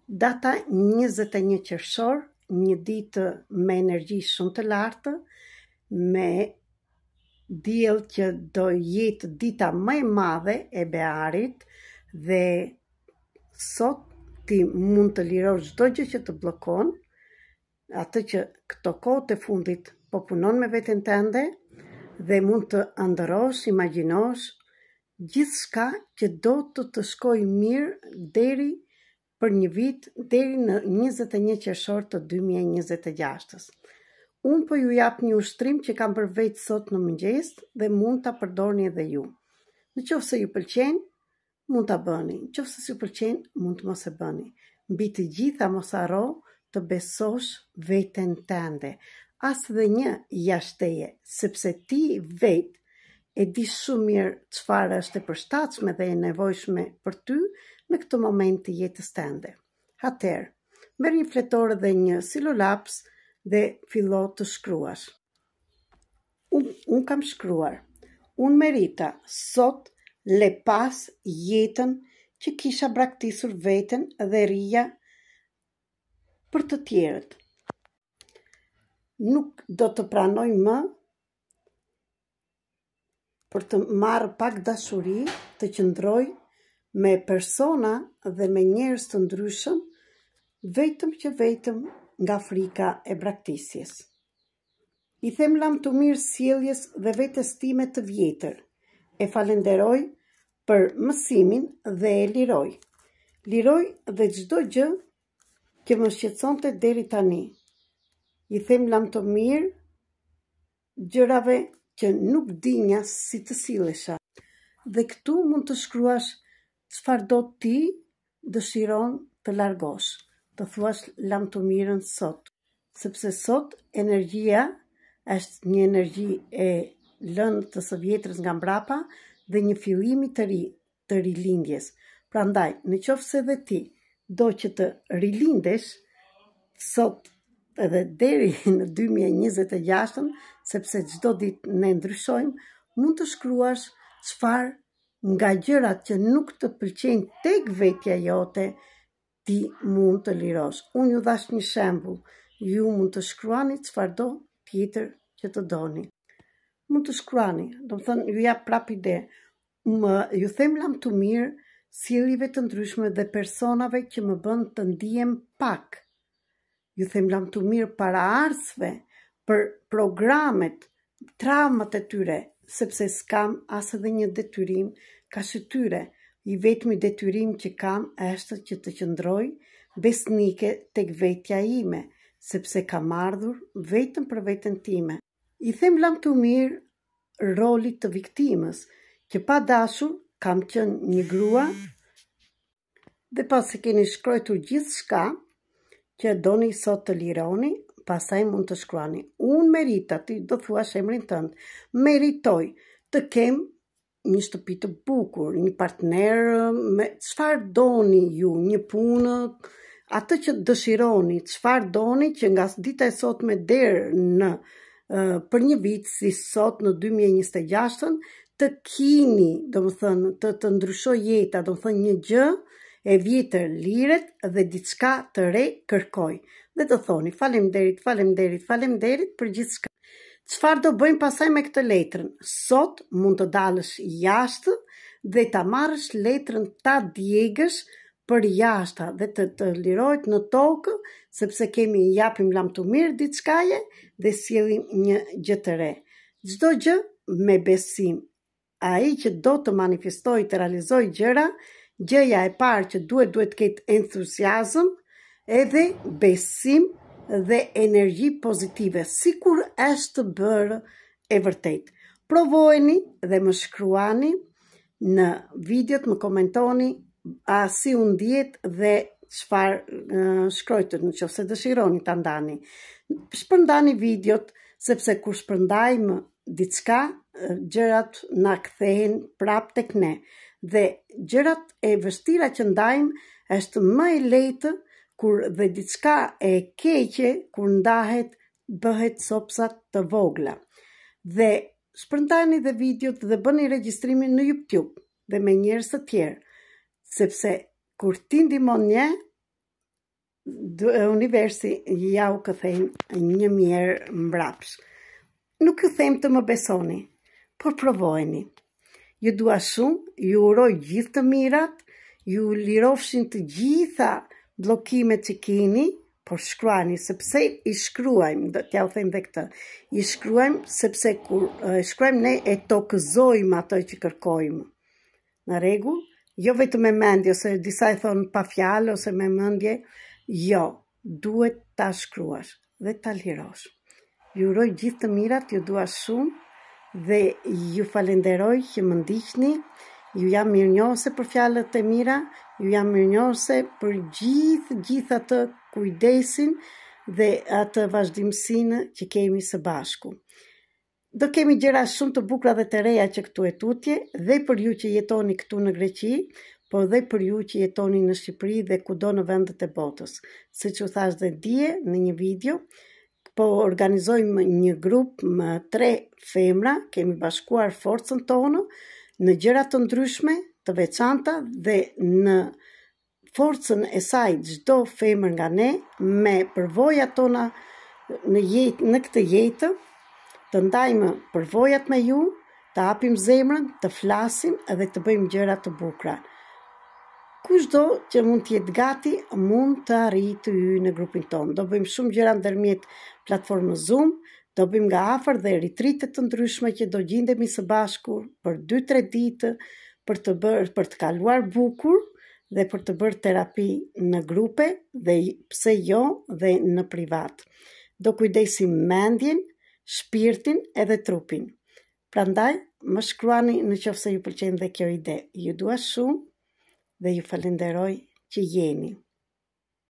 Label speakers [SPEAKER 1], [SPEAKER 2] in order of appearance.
[SPEAKER 1] Data 21 qershor, një ditë me energji shumë të lartë, me diell që do jetë dita më e madhe e bearit dhe sot ti mund të lirosh çdo gjë që të bllokon, atë që këto kohë të fundit po punon me veten tënde dhe mund të ëndërrosh, imagjinosh gjithçka që do të shkojë mirë deri për një vit, deri në 21 qershor të 2026. Unë po ju jap një ushtrim që kam për vetë sot në mëngjes dhe mund ta përdorni edhe ju. Në qoftë se ju pëlqen, mund ta bëni. Në qoftë se s'ju pëlqen, mund të mos e bëni. Mbi të gjitha mos harro të besosh veten tënde. As dhe një jashteje, sepse ti vetë e di shumë mirë çfarë është e përshtatshme dhe e nevojshme për ty në këtë moment të jetës tënde. Atëherë, merr një fletor dhe një silolaps dhe fillo të shkruash. Unë kam shkruar. Unë merita sot le pas jetën që kisha braktisur veten dhe rija për të tjerët. Nuk do të pranoj më për të marrë pak dashuri të qëndroj me persona dhe me njerëz të ndryshëm vetëm nga frika e braktisjes. I them lam të mirë sjelljes dhe vetes time të vjetër. E falenderoj për mësimin dhe e liroj. Liroj dhe çdo gjë që më shqetësonte deri tani. I them lam të mirë gjërave që nuk dinja si të sillesha. Dhe këtu mund të shkruash çfarë do ti dëshiron të largosh. Të thuash lam të mirën sot, sepse sot energjia është një energji e lënë të së vjetrës nga mbrapa dhe një fillimi të ri, të rilindjes. Prandaj, në qoftë se dhe ti do që të rilindesh sot edhe deri në 2026, sepse çdo ditë ne ndryshojmë, mund të shkruash çfarë nga gjërat që nuk të pëlqejnë tek vetja jote ti mund të lirosh. Unë ju dhash një shembull, ju mund të shkruani çfarëdo tjetër që të doni. Mund të shkruani, do të thënë ju jap prap ide. Ju them lam të mirë sjelljeve të ndryshme dhe personave që më bën të ndihem pak. Ju them lam të mirë paraardhësve për programet, traumat e tyre, sepse s'kam as edhe një detyrim ka tyre. I vetmi detyrim që kam është që të qëndroj besnike tek vetja ime, sepse kam ardhur vetëm për veten time. I them lam të mirë rolit të viktimës, që pa dashur kam qenë një grua dhe pasi keni shkruar gjithçka që doni sot të lironi, pastaj mund të shkruani. Unë merita, ti do thuash emrin tënd, meritoj të kem një shtëpi të bukur, një partner, me çfarë doni ju, një punë, atë që dëshironi, çfarë doni që nga dita e sotme deri në për një vit si sot në 2026 të kini, domethënë të ndryshoj jeta, domethënë një gjë e vjetër liret dhe diçka të re kërkoj. Dhe të thoni faleminderit për gjithçka. Çfarë do bëjmë pasaj me këtë letrën? Sot mund të dalësh jashtë dhe ta marrësh letrën ta djegësh për jashta dhe të lirohet në tokë, sepse kemi japim lam të mirë diçkaje dhe sjellim një gjë të re. Çdo gjë me besim. Ai që do të manifestoj, të realizoj gjëra, gjëja e parë që duhet të ketë entuziazëm edhe besim dhe energji pozitive, sikur është bërë e vërtet. Provojeni dhe më shkruani në videot, më komentoni a si u ndjet dhe çfarë shkruajtë, nëse dëshironi ta ndani. Shpërndani videot, sepse kur shpërndajmë diçka, gjërat na kthehen prap tek ne. Dhe gjërat e vështira që ndajmë është më e lehtë kur dhe diçka e keqe kur ndahet bëhet copsat të vogla. Dhe shpërndani dhe videot dhe bëni regjistrimin në YouTube dhe me njerëz të tjerë, sepse kur ti ndihmon një, universi ja u këthejmë një mjerë mbrapsh. Nuk ju them të më besoni, por provojeni. Ju dua shumë, ju uroj gjithë të mirat, ju lirofshin të gjitha blokimet që keni, por shkruani, sepse i shkruajmë, t'ja u them dhe këtë, i shkruajmë sepse kur shkruajmë ne e tokëzojmë ato që kërkojmë. Në rregull? Jo vetëm me mendje, ose disa e thonë pa fjalë, ose me mendje, jo, duhet ta shkruash dhe ta lirosh. Ju uroj gjithë të mirat, ju dua shumë dhe ju falenderoj që më ndiqni. Ju jam mirënjohëse për fjalët e mira, ju jam mirënjohëse për gjithë atë kujdesin dhe atë vazhdimsinë që kemi së bashku. Do kemi gjëra shumë të bukura dhe të reja që këtu e tutje, dhe për ju që jetoni këtu në Greqi, por dhe për ju që jetoni në Shqipëri dhe kudo në vendet e botës. Siç u thash dhe dje në një video, po organizojmë një grup më 3 femra, kemi bashkuar forcën tonë në gjëra të ndryshme, të veçanta dhe në forcën e saj çdo femër nga ne me përvojat tona në këtë jetë, të ndajmë përvojat me ju, të hapim zemrën, të flasim edhe të bëjmë gjëra të bukura. Kushdo që mund të jetë gati, mund të arrijë të hyjë në grupin tonë. Do bëjmë shumë gjëra ndërmjet platformës Zoom, do bëjmë nga afër dhe ritritet të ndryshme që do gjendemi së bashku për 2-3 ditë për të kaluar bukur dhe për të bërë terapi në grupe dhe pse jo dhe në privat. Do kujdesim mendjen, shpirtin edhe trupin. Prandaj, më shkruani në qoftë se ju pëlqen dhe kjo ide. Ju dua shumë dhe ju falenderoj që jeni.